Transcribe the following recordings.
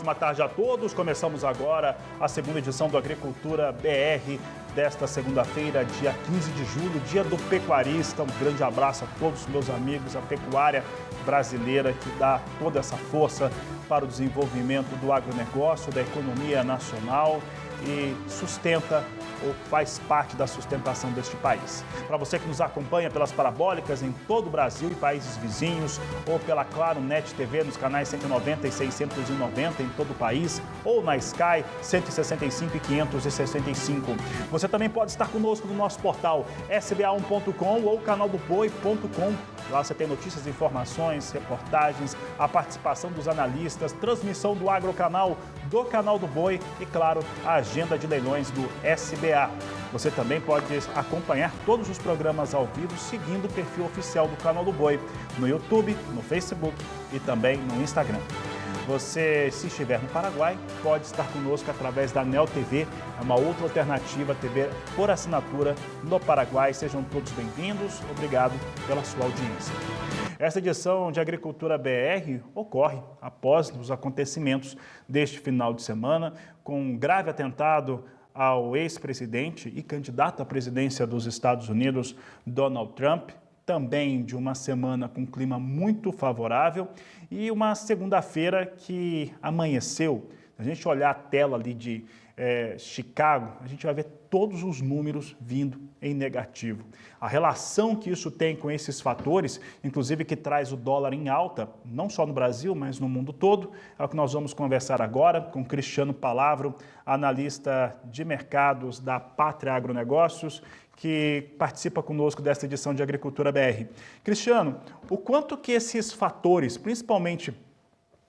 ótima tarde a todos. Começamos agora a segunda edição do Agricultura BR desta segunda-feira, dia 15 de julho, dia do pecuarista. Um grande abraço a todos os meus amigos, a pecuária brasileira que dá toda essa força para o desenvolvimento do agronegócio, da economia nacional e sustenta ou faz parte da sustentação deste país. Para você que nos acompanha pelas parabólicas em todo o Brasil e países vizinhos, ou pela Claro Net TV nos canais 190 e 690 em todo o país, ou na Sky 165 e 565. Você também pode estar conosco no nosso portal sba1.com ou canaldoboi.com. Lá você tem notícias, informações, reportagens, a participação dos analistas, transmissão do Agrocanal, do Canal do Boi e, claro, a agenda de leilões do SBA. Você também pode acompanhar todos os programas ao vivo seguindo o perfil oficial do Canal do Boi, no YouTube, no Facebook e também no Instagram. Você, se estiver no Paraguai, pode estar conosco através da Neo TV, é uma outra alternativa, TV por assinatura no Paraguai. Sejam todos bem-vindos, obrigado pela sua audiência. Esta edição de Agricultura BR ocorre após os acontecimentos deste final de semana, com um grave atentado ao ex-presidente e candidato à presidência dos Estados Unidos, Donald Trump, também de uma semana com clima muito favorável e uma segunda-feira que amanheceu. Se a gente olhar a tela ali de Chicago, a gente vai ver todos os números vindo em negativo. A relação que isso tem com esses fatores, inclusive que traz o dólar em alta, não só no Brasil, mas no mundo todo, é o que nós vamos conversar agora com Cristiano Palavro, analista de mercados da Pátria Agronegócios, que participa conosco desta edição de Agricultura BR. Cristiano, o quanto que esses fatores, principalmente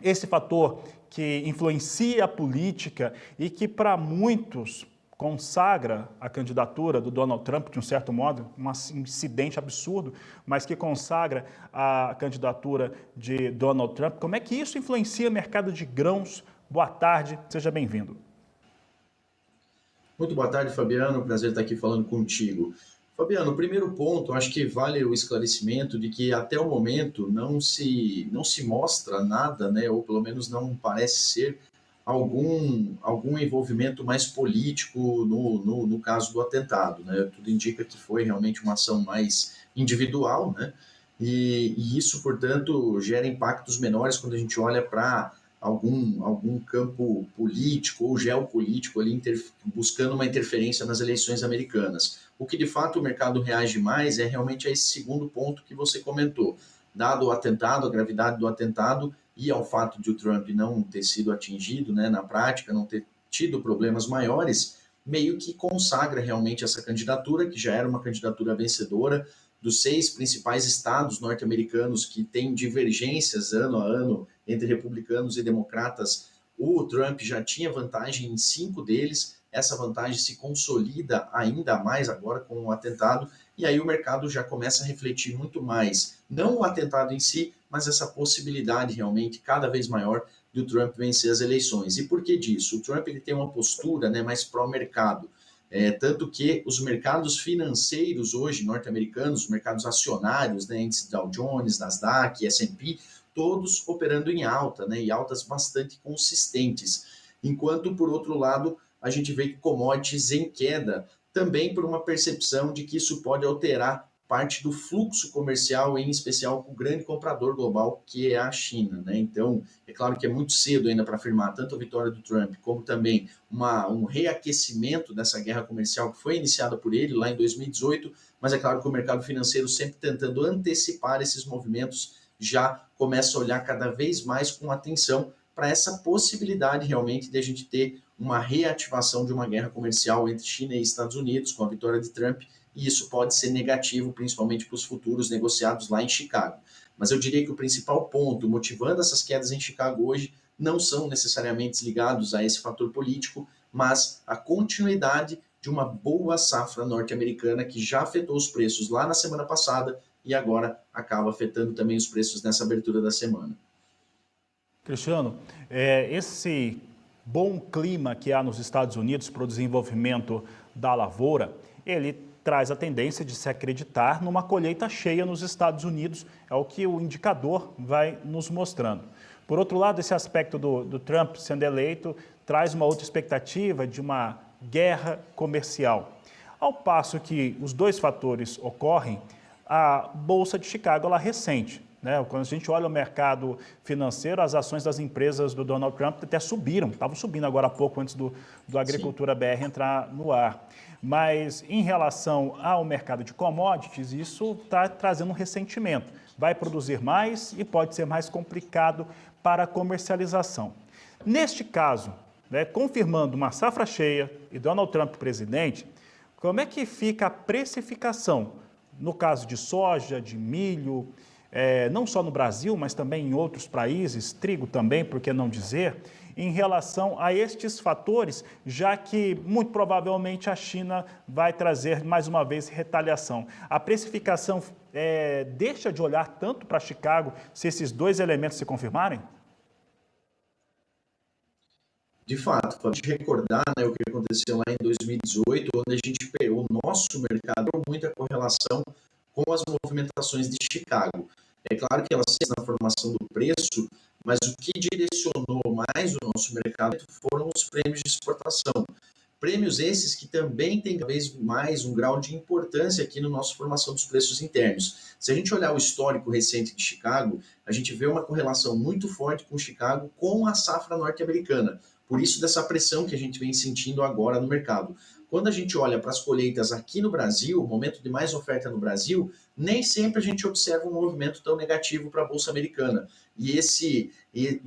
esse fator que influencia a política e que para muitos consagra a candidatura do Donald Trump, de um certo modo, um incidente absurdo, mas que consagra a candidatura de Donald Trump, como é que isso influencia o mercado de grãos? Boa tarde, seja bem-vindo. Muito boa tarde, Fabiano. Prazer estar aqui falando contigo. Fabiano, o primeiro ponto, acho que vale o esclarecimento de que até o momento não se mostra nada, né, ou pelo menos não parece ser algum envolvimento mais político no caso do atentado, né? Tudo indica que foi realmente uma ação mais individual, né? E isso, portanto, gera impactos menores quando a gente olha para algum campo político ou geopolítico ali buscando uma interferência nas eleições americanas. O que de fato o mercado reage mais é realmente a esse segundo ponto que você comentou. Dado o atentado, a gravidade do atentado e ao fato de o Trump não ter sido atingido, né, na prática, não ter tido problemas maiores, meio que consagra realmente essa candidatura, que já era uma candidatura vencedora, dos 6 principais estados norte-americanos que têm divergências ano a ano entre republicanos e democratas, o Trump já tinha vantagem em 5 deles, essa vantagem se consolida ainda mais agora com o atentado, e aí o mercado já começa a refletir muito mais, não o atentado em si, mas essa possibilidade realmente cada vez maior de o Trump vencer as eleições. E por que disso? O Trump ele tem uma postura, né, mais pró-mercado. Tanto que os mercados financeiros hoje, norte-americanos, os mercados acionários, né, índice Dow Jones, Nasdaq, S&P, todos operando em alta, né, e altas bastante consistentes. Enquanto, por outro lado, a gente vê que commodities em queda, também por uma percepção de que isso pode alterar parte do fluxo comercial, em especial com o grande comprador global, que é a China, né? Então, é claro que é muito cedo ainda para afirmar tanto a vitória do Trump, como também um reaquecimento dessa guerra comercial que foi iniciada por ele lá em 2018, mas é claro que o mercado financeiro, sempre tentando antecipar esses movimentos, já começa a olhar cada vez mais com atenção para essa possibilidade realmente de a gente ter uma reativação de uma guerra comercial entre China e Estados Unidos com a vitória de Trump, e isso pode ser negativo, principalmente para os futuros negociados lá em Chicago. Mas eu diria que o principal ponto motivando essas quedas em Chicago hoje não são necessariamente ligados a esse fator político, mas a continuidade de uma boa safra norte-americana que já afetou os preços lá na semana passada e agora acaba afetando também os preços nessa abertura da semana. Cristiano, esse bom clima que há nos Estados Unidos para o desenvolvimento da lavoura, ele traz a tendência de se acreditar numa colheita cheia nos Estados Unidos, é o que o indicador vai nos mostrando. Por outro lado, esse aspecto do Trump sendo eleito traz uma outra expectativa de uma guerra comercial. Ao passo que os dois fatores ocorrem, a Bolsa de Chicago ela recente. Né? Quando a gente olha o mercado financeiro, as ações das empresas do Donald Trump até subiram, estavam subindo agora há pouco, antes do Agricultura BR entrar no ar. Mas em relação ao mercado de commodities, isso está trazendo um ressentimento. Vai produzir mais e pode ser mais complicado para a comercialização. Neste caso, né, confirmando uma safra cheia e Donald Trump presidente, como é que fica a precificação no caso de soja, de milho, não só no Brasil, mas também em outros países, trigo também, por que não dizer, em relação a estes fatores, já que muito provavelmente a China vai trazer mais uma vez retaliação. A precificação deixa de olhar tanto para Chicago se esses dois elementos se confirmarem? De fato, pode recordar, né, o que aconteceu lá em 2018, onde a gente pegou o nosso mercado com muita correlação com as movimentações de Chicago. É claro que ela fez na formação do preço, mas o que direcionou mais o nosso mercado foram os prêmios de exportação. Prêmios esses que também têm cada vez mais um grau de importância aqui na nossa formação dos preços internos. Se a gente olhar o histórico recente de Chicago, a gente vê uma correlação muito forte com Chicago com a safra norte-americana. Por isso dessa pressão que a gente vem sentindo agora no mercado. Quando a gente olha para as colheitas aqui no Brasil, o momento de mais oferta no Brasil, nem sempre a gente observa um movimento tão negativo para a Bolsa Americana. E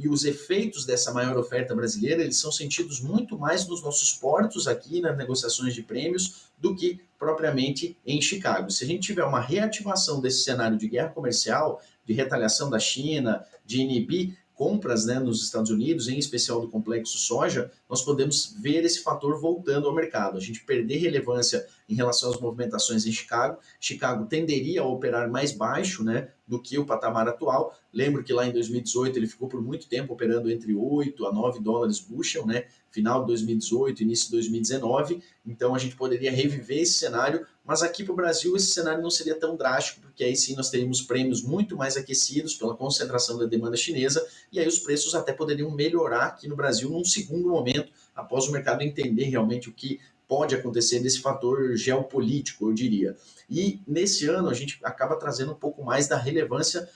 os efeitos dessa maior oferta brasileira, eles são sentidos muito mais nos nossos portos aqui, nas negociações de prêmios, do que propriamente em Chicago. Se a gente tiver uma reativação desse cenário de guerra comercial, de retaliação da China, de inibir compras, né, nos Estados Unidos, em especial do complexo soja, nós podemos ver esse fator voltando ao mercado. A gente perder relevância em relação às movimentações em Chicago. Chicago tenderia a operar mais baixo, né, do que o patamar atual. Lembro que lá em 2018 ele ficou por muito tempo operando entre 8 a 9 dólares bushel, né, final de 2018, início de 2019. Então a gente poderia reviver esse cenário, mas aqui para o Brasil esse cenário não seria tão drástico, porque aí sim nós teríamos prêmios muito mais aquecidos pela concentração da demanda chinesa, e aí os preços até poderiam melhorar aqui no Brasil num segundo momento, após o mercado entender realmente o que pode acontecer nesse fator geopolítico, eu diria. E nesse ano a gente acaba trazendo um pouco mais da relevância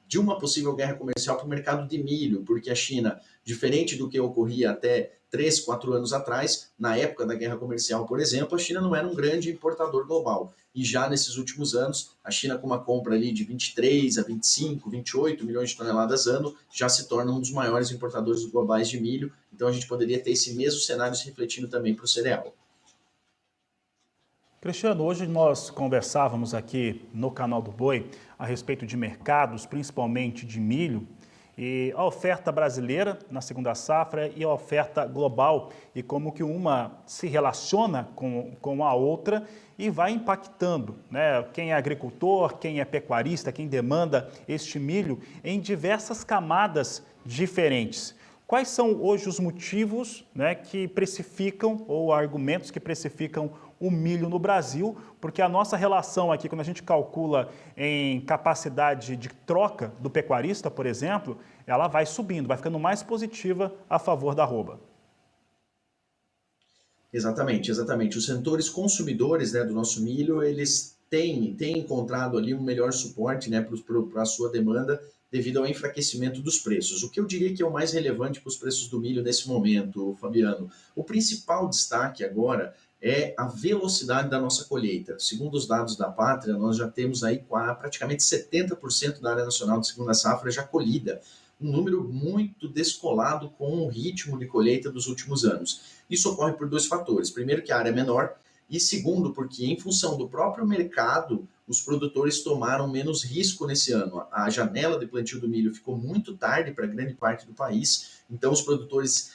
de uma possível guerra comercial para o mercado de milho, porque a China, diferente do que ocorria até 3, 4 anos atrás, na época da guerra comercial, por exemplo, a China não era um grande importador global. E já nesses últimos anos, a China com uma compra ali de 23 a 25, 28 milhões de toneladas ano, já se torna um dos maiores importadores globais de milho. Então a gente poderia ter esse mesmo cenário se refletindo também para o cereal. Cristiano, hoje nós conversávamos aqui no canal do Boi a respeito de mercados, principalmente de milho, e a oferta brasileira na segunda safra e a oferta global, e como que uma se relaciona com a outra e vai impactando, né? Quem é agricultor, quem é pecuarista, quem demanda este milho em diversas camadas diferentes. Quais são hoje os motivos, né, que precificam, ou argumentos que precificam o milho no Brasil? Porque a nossa relação aqui, quando a gente calcula em capacidade de troca do pecuarista, por exemplo, ela vai subindo, vai ficando mais positiva a favor da arroba. Exatamente, exatamente. Os setores consumidores, né, do nosso milho, eles têm encontrado ali um melhor suporte, né, para a sua demanda devido ao enfraquecimento dos preços. O que eu diria que é o mais relevante para os preços do milho nesse momento, Fabiano? O principal destaque agora é a velocidade da nossa colheita. Segundo os dados da Pátria, nós já temos aí praticamente 70% da área nacional de segunda safra já colhida, um número muito descolado com o ritmo de colheita dos últimos anos. Isso ocorre por dois fatores. Primeiro, que a área é menor, e segundo, porque em função do próprio mercado, os produtores tomaram menos risco nesse ano. A janela de plantio do milho ficou muito tarde para grande parte do país, então os produtores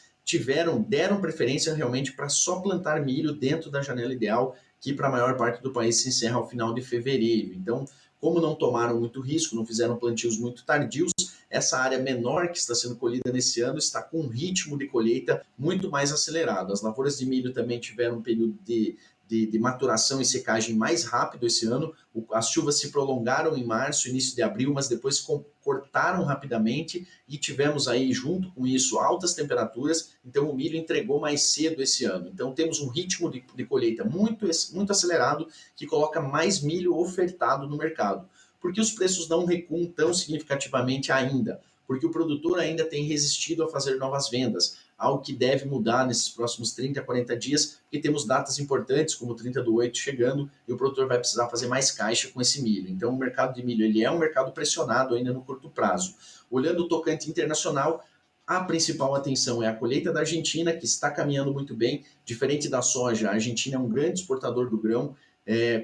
deram preferência realmente para só plantar milho dentro da janela ideal, que para a maior parte do país se encerra ao final de fevereiro. Então, como não tomaram muito risco, não fizeram plantios muito tardios, essa área menor que está sendo colhida nesse ano está com um ritmo de colheita muito mais acelerado. As lavouras de milho também tiveram um período de de maturação e secagem mais rápido esse ano. As chuvas se prolongaram em março, início de abril, mas depois cortaram rapidamente e tivemos aí, junto com isso, altas temperaturas, então o milho entregou mais cedo esse ano. Então temos um ritmo de colheita muito acelerado, que coloca mais milho ofertado no mercado. Por que os preços não recuam tão significativamente ainda? Porque o produtor ainda tem resistido a fazer novas vendas, algo que deve mudar nesses próximos 30 a 40 dias, porque temos datas importantes, como o 30/8 chegando, e o produtor vai precisar fazer mais caixa com esse milho. Então, o mercado de milho ele é um mercado pressionado ainda no curto prazo. Olhando o tocante internacional, a principal atenção é a colheita da Argentina, que está caminhando muito bem. Diferente da soja, a Argentina é um grande exportador do grão,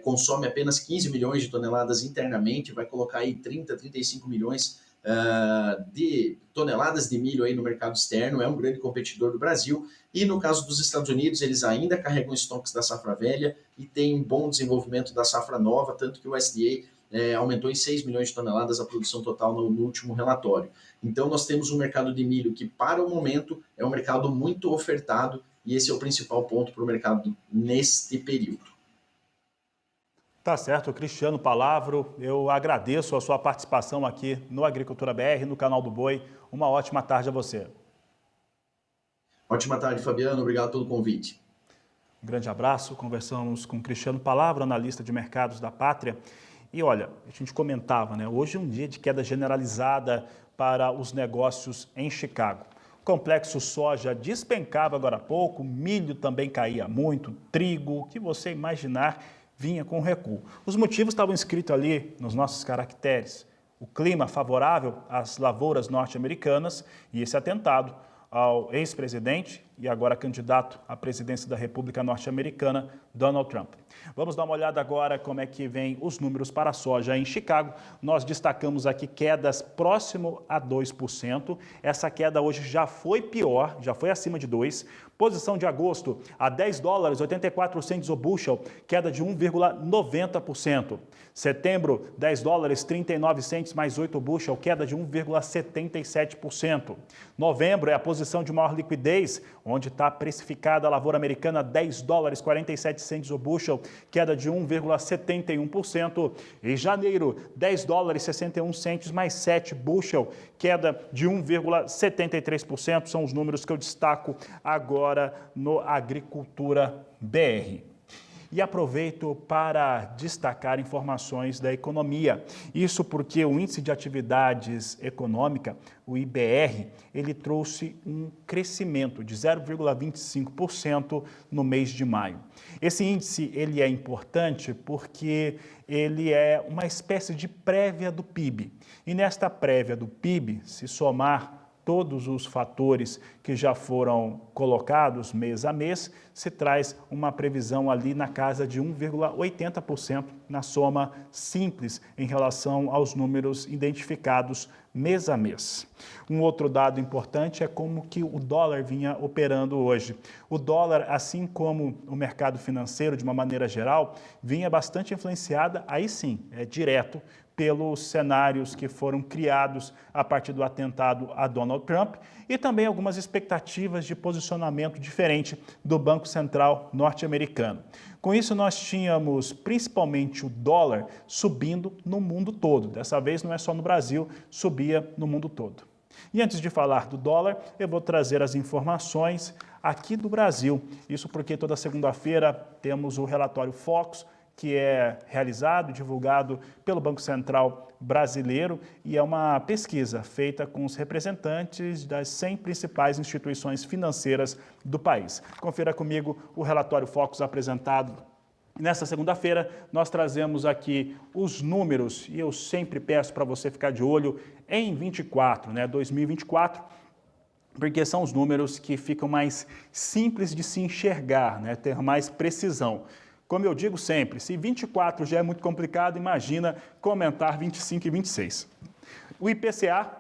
consome apenas 15 milhões de toneladas internamente, vai colocar aí 30, 35 milhões de toneladas de milho aí no mercado externo, é um grande competidor do Brasil. E no caso dos Estados Unidos, eles ainda carregam estoques da safra velha e tem bom desenvolvimento da safra nova, tanto que o USDA aumentou em 6 milhões de toneladas a produção total no último relatório. Então nós temos um mercado de milho que, para o momento, é um mercado muito ofertado, e esse é o principal ponto para o mercado neste período. Tá certo, Cristiano Palavro, eu agradeço a sua participação aqui no Agricultura BR, no canal do Boi. Uma ótima tarde a você. Ótima tarde, Fabiano. Obrigado pelo convite. Um grande abraço. Conversamos com Cristiano Palavro, analista de mercados da Pátria. E olha, a gente comentava, né? Hoje é um dia de queda generalizada para os negócios em Chicago. O complexo soja despencava agora há pouco, milho também caía muito, trigo, o que você imaginar vinha com recuo. Os motivos estavam escritos ali nos nossos caracteres. O clima favorável às lavouras norte-americanas e esse atentado ao ex-presidente e agora candidato à presidência da República Norte-Americana, Donald Trump. Vamos dar uma olhada agora como é que vem os números para a soja em Chicago. Nós destacamos aqui quedas próximo a 2%. Essa queda hoje já foi pior, já foi acima de 2%. Posição de agosto a $10,84 o bushel, queda de 1,90%. Setembro, $10,39 mais 8 bushel, queda de 1,77%. Novembro é a posição de maior liquidez, onde está precificada a lavoura americana $10,47 o bushel, queda de 1,71%. E janeiro, $10,61 mais 7 bushel, queda de 1,73%. São os números que eu destaco agora no Agricultura BR. E aproveito para destacar informações da economia. Isso porque o Índice de Atividades Econômica, o IBR, ele trouxe um crescimento de 0,25% no mês de maio. Esse índice ele é importante porque ele é uma espécie de prévia do PIB. E nesta prévia do PIB, se somar todos os fatores que já foram colocados mês a mês, se traz uma previsão ali na casa de 1,80% na soma simples em relação aos números identificados mês a mês. Um outro dado importante é como que o dólar vinha operando hoje. O dólar, assim como o mercado financeiro de uma maneira geral, vinha bastante influenciada, aí sim, direto, pelos cenários que foram criados a partir do atentado a Donald Trump e também algumas expectativas de posicionamento diferente do Banco Central norte-americano. Com isso, nós tínhamos principalmente o dólar subindo no mundo todo. Dessa vez não é só no Brasil, subia no mundo todo. E antes de falar do dólar, eu vou trazer as informações aqui do Brasil. Isso porque toda segunda-feira temos o relatório Focus, que é realizado e divulgado pelo Banco Central brasileiro e é uma pesquisa feita com os representantes das 100 principais instituições financeiras do país. Confira comigo o relatório Focus apresentado. Nesta segunda-feira, nós trazemos aqui os números e eu sempre peço para você ficar de olho em 2024, porque são os números que ficam mais simples de se enxergar, ter mais precisão. Como eu digo sempre, se 24 já é muito complicado, imagina comentar 25 e 26. O IPCA,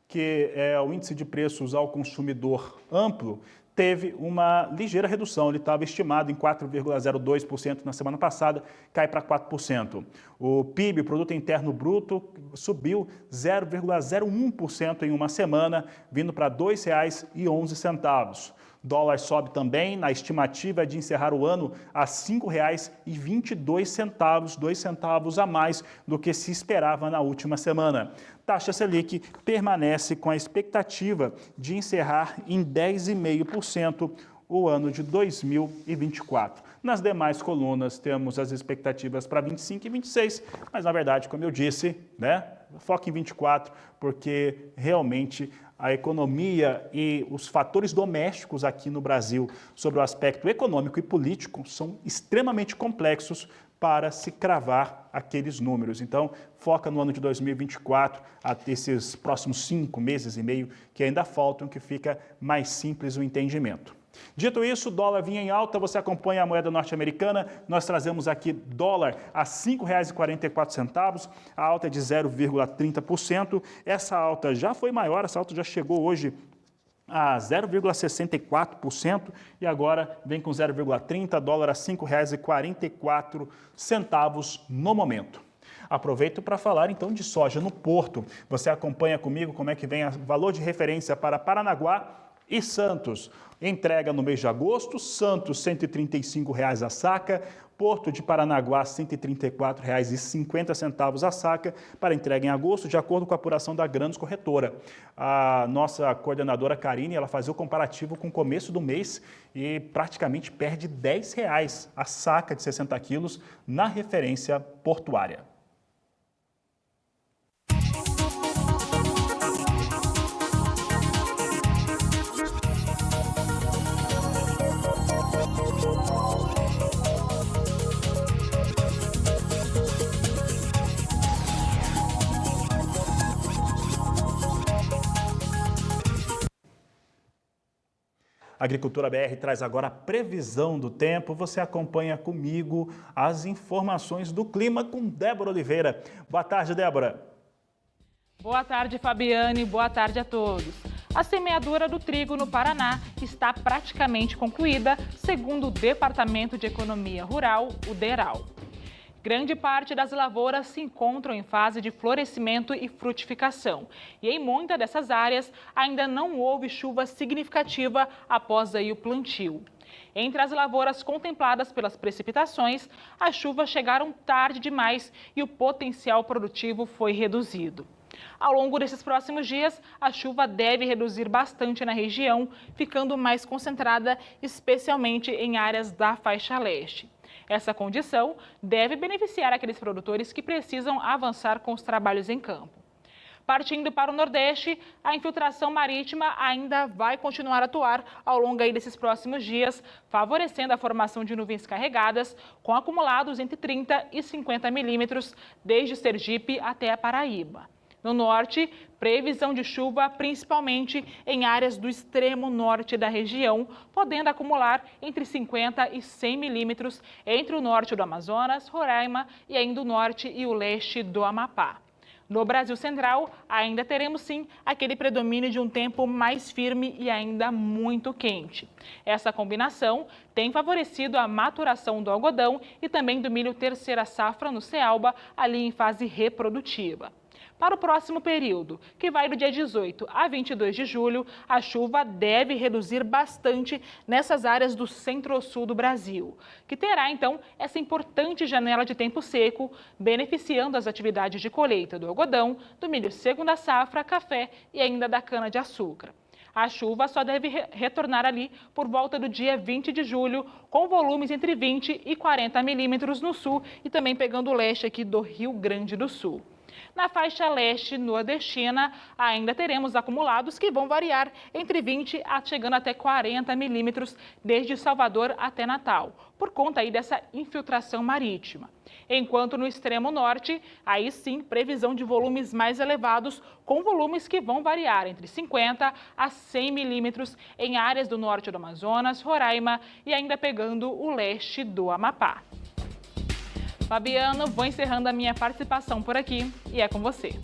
que é o Índice de Preços ao Consumidor Amplo, teve uma ligeira redução. Ele estava estimado em 4,02% na semana passada, cai para 4%. O PIB, Produto Interno Bruto, subiu 0,01% em uma semana, vindo para R$ 2,11. Dólar sobe também, na estimativa de encerrar o ano a R$ 5,22, 2 centavos a mais do que se esperava na última semana. Taxa Selic permanece com a expectativa de encerrar em 10,5% o ano de 2024. Nas demais colunas temos as expectativas para 25 e 26, mas na verdade, como eu disse, foca em 24, porque realmente a economia e os fatores domésticos aqui no Brasil sobre o aspecto econômico e político são extremamente complexos para se cravar aqueles números. Então, foca no ano de 2024, até esses próximos 5 meses e meio que ainda faltam, que fica mais simples o entendimento. Dito isso, o dólar vinha em alta, você acompanha a moeda norte-americana, nós trazemos aqui dólar a R$ 5,44, a alta é de 0,30%, essa alta já foi maior, essa alta já chegou hoje a 0,64% e agora vem com 0,30, dólar a R$ 5,44 no momento. Aproveito para falar então de soja no Porto. Você acompanha comigo como é que vem o valor de referência para Paranaguá e Santos. Entrega no mês de agosto, Santos R$ 135,00 a saca, Porto de Paranaguá R$ 134,50 a saca para entrega em agosto, de acordo com a apuração da Grãos Corretora. A nossa coordenadora Karine, ela fazia o comparativo com o começo do mês e praticamente perde R$ 10,00 a saca de 60 quilos na referência portuária. A Agricultura BR traz agora a previsão do tempo. Você acompanha comigo as informações do clima com Débora Oliveira. Boa tarde, Débora. Boa tarde, Fabiane. Boa tarde a todos. A semeadura do trigo no Paraná está praticamente concluída, segundo o Departamento de Economia Rural, o DERAL. Grande parte das lavouras se encontram em fase de florescimento e frutificação. E em muitas dessas áreas ainda não houve chuva significativa após o plantio. Entre as lavouras contempladas pelas precipitações, as chuvas chegaram tarde demais e o potencial produtivo foi reduzido. Ao longo desses próximos dias, a chuva deve reduzir bastante na região, ficando mais concentrada, especialmente em áreas da faixa leste. Essa condição deve beneficiar aqueles produtores que precisam avançar com os trabalhos em campo. Partindo para o Nordeste, a infiltração marítima ainda vai continuar a atuar ao longo desses próximos dias, favorecendo a formação de nuvens carregadas, com acumulados entre 30 e 50 milímetros, desde Sergipe até a Paraíba. No norte, previsão de chuva principalmente em áreas do extremo norte da região, podendo acumular entre 50 e 100 milímetros entre o norte do Amazonas, Roraima e ainda o norte e o leste do Amapá. No Brasil Central, ainda teremos sim aquele predomínio de um tempo mais firme e ainda muito quente. Essa combinação tem favorecido a maturação do algodão e também do milho terceira safra no Cealba, ali em fase reprodutiva. Para o próximo período, que vai do dia 18 a 22 de julho, a chuva deve reduzir bastante nessas áreas do centro-sul do Brasil, que terá, então, essa importante janela de tempo seco, beneficiando as atividades de colheita do algodão, do milho segunda safra, café e ainda da cana-de-açúcar. A chuva só deve retornar ali por volta do dia 20 de julho, com volumes entre 20 e 40 milímetros no sul e também pegando o leste aqui do Rio Grande do Sul. Na faixa leste nordestina, ainda teremos acumulados que vão variar entre 20 a chegando até 40 milímetros desde Salvador até Natal, por conta aí dessa infiltração marítima. Enquanto no extremo norte, aí sim, previsão de volumes mais elevados, com volumes que vão variar entre 50 a 100 milímetros em áreas do norte do Amazonas, Roraima e ainda pegando o leste do Amapá. Fabiano, vou encerrando a minha participação por aqui e é com você.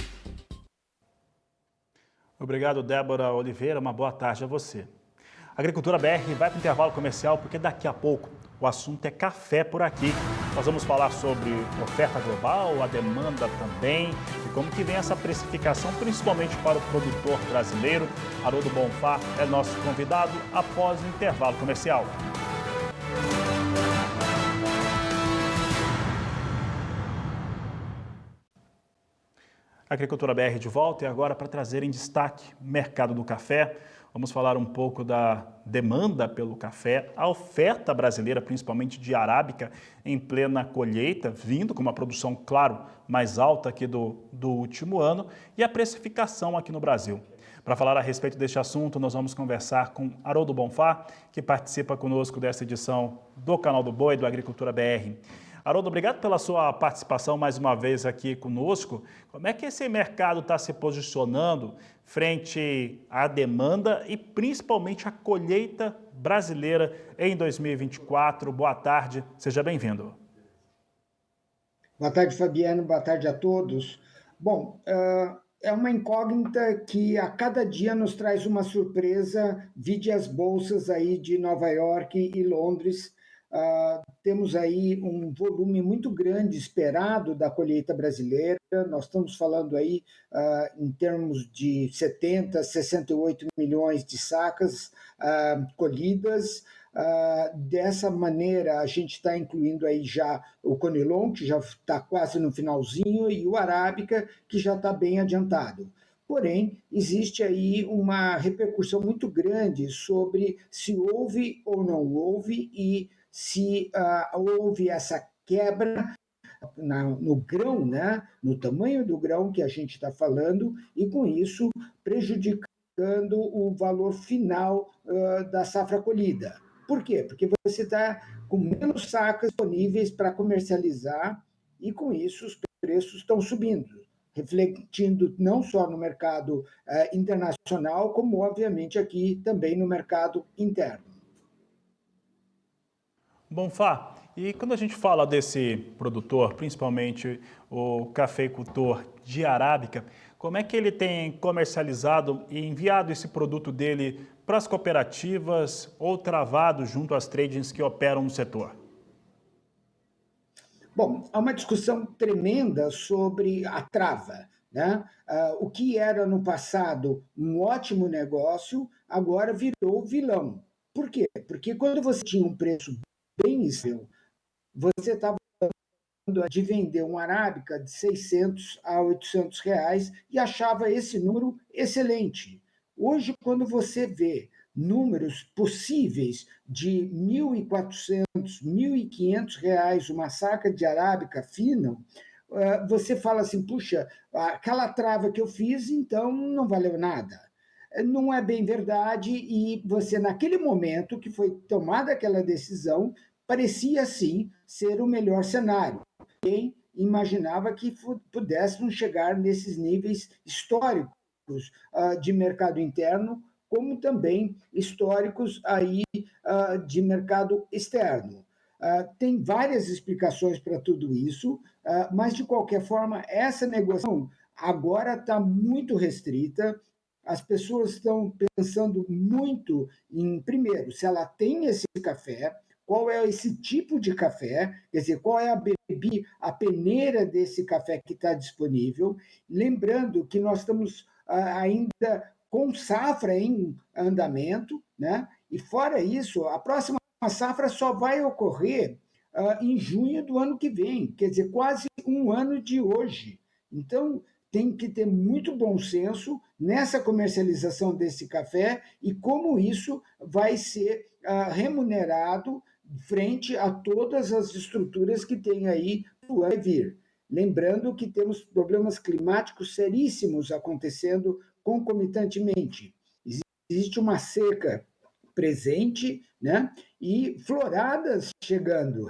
Obrigado, Débora Oliveira. Uma boa tarde a você. A Agricultura BR vai para o intervalo comercial porque daqui a pouco o assunto é café por aqui. Nós vamos falar sobre oferta global, a demanda também e como que vem essa precificação, principalmente para o produtor brasileiro. Haroldo Bonfá é nosso convidado após o intervalo comercial. Agricultura BR de volta e agora para trazer em destaque o mercado do café. Vamos falar um pouco da demanda pelo café, a oferta brasileira, principalmente de arábica, em plena colheita, vindo com uma produção, claro, mais alta aqui do último ano, e a precificação aqui no Brasil. Para falar a respeito deste assunto, nós vamos conversar com Haroldo Bonfá, que participa conosco dessa edição do Canal do Boi, do Agricultura BR. Haroldo, obrigado pela sua participação mais uma vez aqui conosco. Como é que esse mercado está se posicionando frente à demanda e principalmente à colheita brasileira em 2024? Boa tarde, seja bem-vindo. Boa tarde, Fabiano. Boa tarde a todos. Bom, é uma incógnita que a cada dia nos traz uma surpresa, vide as bolsas aí de Nova York e Londres. Temos aí um volume muito grande esperado da colheita brasileira. Nós estamos falando aí em termos de 70, 68 milhões de sacas colhidas. Dessa maneira, a gente está incluindo aí já o Conilon, que já está quase no finalzinho, e o Arábica, que já está bem adiantado. Porém, existe aí uma repercussão muito grande sobre se houve ou não houve e se houve essa quebra no grão, né, no tamanho do grão que a gente está falando, e com isso prejudicando o valor final da safra colhida. Por quê? Porque você está com menos sacas disponíveis para comercializar e com isso os preços estão subindo, refletindo não só no mercado internacional, como obviamente aqui também no mercado interno. Bonfá, e quando a gente fala desse produtor, principalmente o cafeicultor de arábica, como é que ele tem comercializado e enviado esse produto dele para as cooperativas ou travado junto às tradings que operam no setor? Bom, há uma discussão tremenda sobre a trava, né? O que era no passado um ótimo negócio, agora virou vilão. Por quê? Porque quando você tinha um preço bem estável, você estava de vender um arábica de 600 a 800 reais e achava esse número excelente. Hoje, quando você vê números possíveis de 1.400, 1.500 reais uma saca de arábica fina, você fala assim, puxa, aquela trava que eu fiz, então não valeu nada. Não é bem verdade e você, naquele momento que foi tomada aquela decisão, parecia, sim, ser o melhor cenário. Quem imaginava que pudéssemos chegar nesses níveis históricos de mercado interno, como também históricos aí de mercado externo. Tem várias explicações para tudo isso, mas, de qualquer forma, essa negociação agora está muito restrita. As pessoas estão pensando muito em, primeiro, se ela tem esse café, qual é esse tipo de café, quer dizer, qual é a peneira desse café que está disponível. Lembrando que nós estamos ainda com safra em andamento, né? E fora isso, a próxima safra só vai ocorrer em junho do ano que vem, quer dizer, quase um ano de hoje. Então, tem que ter muito bom senso nessa comercialização desse café e como isso vai ser remunerado frente a todas as estruturas que tem aí no ano a vir. Lembrando que temos problemas climáticos seríssimos acontecendo concomitantemente. Existe uma seca presente, né? E floradas chegando.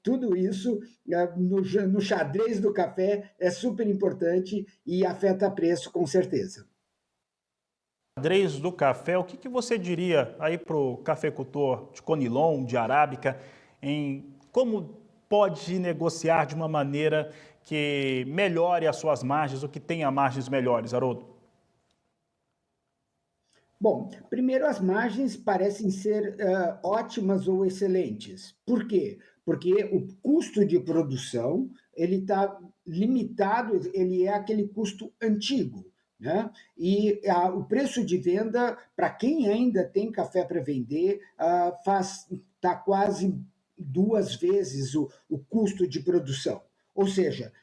Tudo isso no xadrez do café é super importante e afeta preço com certeza. Xadrez do café, o que você diria aí para o cafeicultor de Conilon, de arábica, em como pode negociar de uma maneira que melhore as suas margens ou que tenha margens melhores, Haroldo? Bom, primeiro as margens parecem ser ótimas ou excelentes. Por quê? Porque o custo de produção ele está limitado, ele é aquele custo antigo, né? E o preço de venda, para quem ainda tem café para vender, está quase 2 vezes o custo de produção. Ou seja,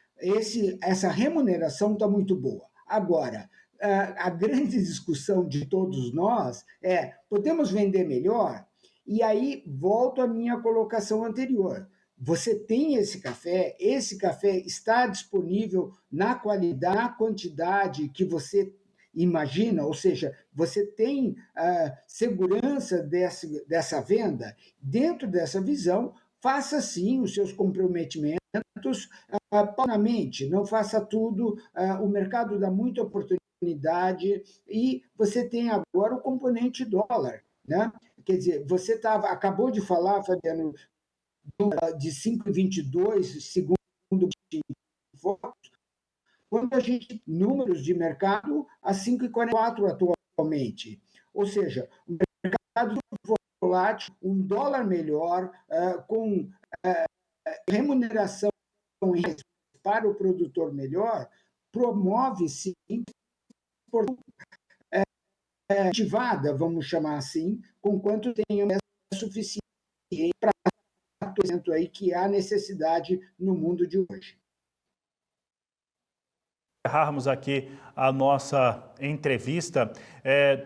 essa remuneração está muito boa. Agora, a grande discussão de todos nós é: podemos vender melhor? E aí volto à minha colocação anterior. Você tem esse café está disponível na qualidade, na quantidade que imagina, ou seja, você tem segurança dessa venda. Dentro dessa visão, faça sim os seus comprometimentos paulatinamente, não faça tudo. O mercado dá muita oportunidade e você tem agora o componente dólar, né? Quer dizer, você acabou de falar, Fabiano, de 5,22 segundo votos, quando a gente tem números de mercado a 5,44 atualmente. Ou seja, o mercado volátil, um dólar melhor, com remuneração para o produtor melhor, promove, sim, ativada, vamos chamar assim, com quanto tenha suficiente para o aí que há necessidade no mundo de hoje. Encerrarmos aqui a nossa entrevista,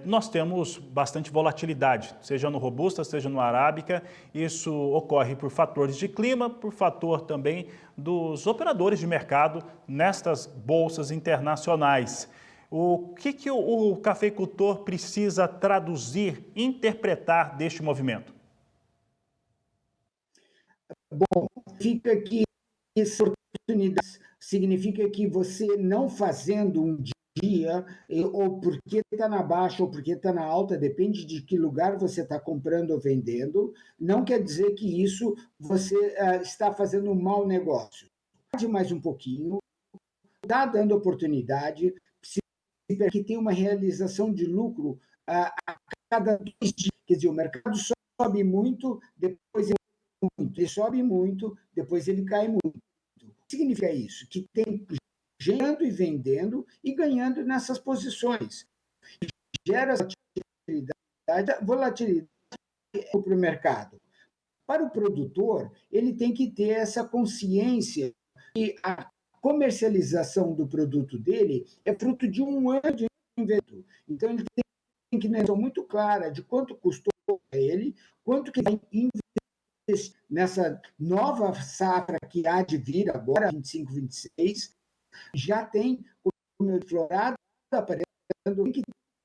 nós temos bastante volatilidade, seja no Robusta, seja no Arábica. Isso ocorre por fatores de clima, por fator também dos operadores de mercado nestas bolsas internacionais. O que o cafeicultor precisa traduzir, interpretar deste movimento? Bom, fica que essa oportunidade significa que você não fazendo um dia, ou porque está na baixa ou porque está na alta, depende de que lugar você está comprando ou vendendo, não quer dizer que isso você está fazendo um mau negócio. Pode mais um pouquinho, está dando oportunidade, que tem uma realização de lucro a cada 2 dias. Quer dizer, o mercado sobe muito, depois ele sobe muito, depois ele cai muito. O que significa isso? Que tem gerando e vendendo e ganhando nessas posições. Gera volatilidade para o mercado. Para o produtor, ele tem que ter essa consciência que a comercialização do produto dele é fruto de um ano de investimento. Então, ele tem que ter uma noção muito clara de quanto custou para ele, quanto que vai investir nessa nova safra que há de vir agora, 25, 26. Já tem o meu florado aparecendo, tem que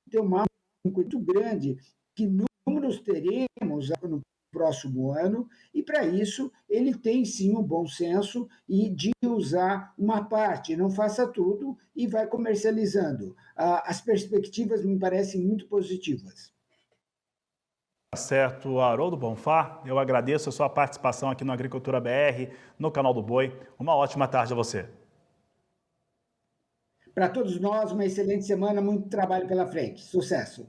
ter uma muito grande, que números teremos no próximo ano, e para isso ele tem sim um bom senso e de usar uma parte, não faça tudo e vai comercializando. As perspectivas me parecem muito positivas. Certo, Haroldo Bonfá, eu agradeço a sua participação aqui no Agricultura BR, no Canal do Boi. Uma ótima tarde a você. Para todos nós, uma excelente semana, muito trabalho pela frente. Sucesso!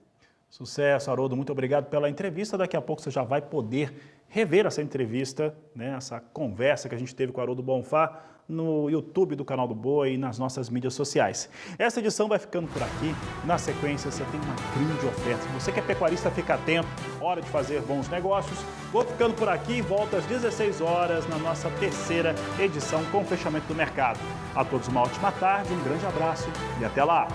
Sucesso, Haroldo. Muito obrigado pela entrevista. Daqui a pouco você já vai poder rever essa entrevista, né, essa conversa que a gente teve com o Haroldo Bonfá no YouTube do Canal do Boi e nas nossas mídias sociais. Essa edição vai ficando por aqui. Na sequência, você tem uma grande oferta. Se você que é pecuarista, fica atento. Hora de fazer bons negócios. Vou ficando por aqui e volto às 16 horas na nossa terceira edição com o fechamento do mercado. A todos uma ótima tarde, um grande abraço e até lá!